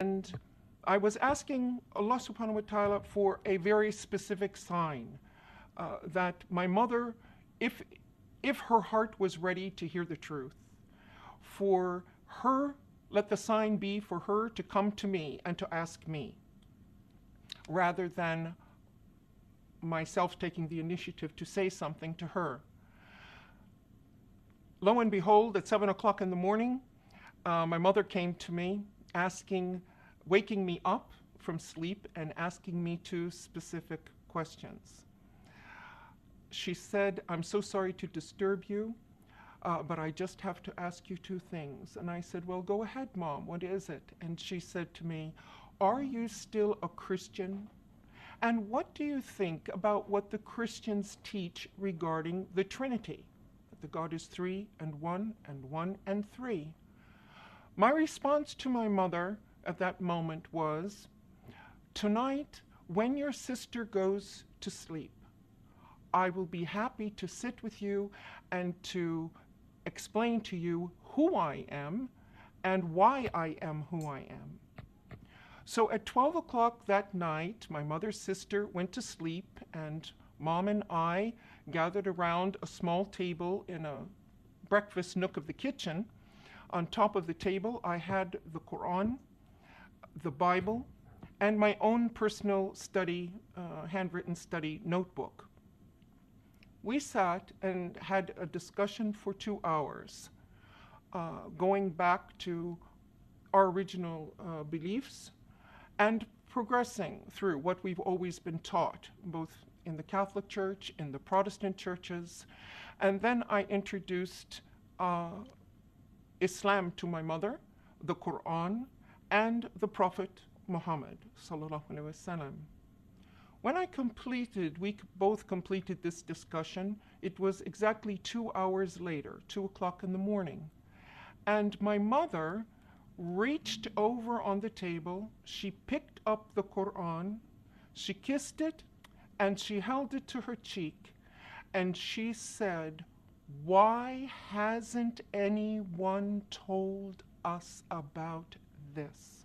And I was asking Allah subhanahu wa ta'ala for a very specific sign that my mother, if, if her heart was ready to hear the truth, for her, let the sign be for her to come to me and to ask me, rather than myself taking the initiative to say something to her. Lo and behold, at 7 o'clock in the morning, my mother came to me waking me up from sleep and asking me two specific questions. She said, "I'm so sorry to disturb you, but I just have to ask you two things." And I said, "Well, go ahead, Mom, what is it?" And she said to me, "Are you still a Christian? And what do you think about what the Christians teach regarding the Trinity? That the God is three and one and three." My response to my mother at that moment was, "Tonight, when your sister goes to sleep, I will be happy to sit with you and to explain to you who I am and why I am who I am." So at 12 o'clock that night, my mother's sister went to sleep, and Mom and I gathered around a small table in a breakfast nook of the kitchen. On top of the table, I had the Quran, the Bible, and my own personal study, handwritten study notebook. We sat and had a discussion for 2 hours, going back to our original beliefs and progressing through what we've always been taught, both in the Catholic Church, in the Protestant churches. And then I introduced Islam to my mother, the Quran, and the Prophet Muhammad sallallahu alaihi wasallam. When we both completed this discussion, it was exactly 2 hours later, 2 o'clock in the morning. And my mother reached over on the table, she picked up the Quran, she kissed it, and she held it to her cheek, and she said, "Why hasn't anyone told us about this?"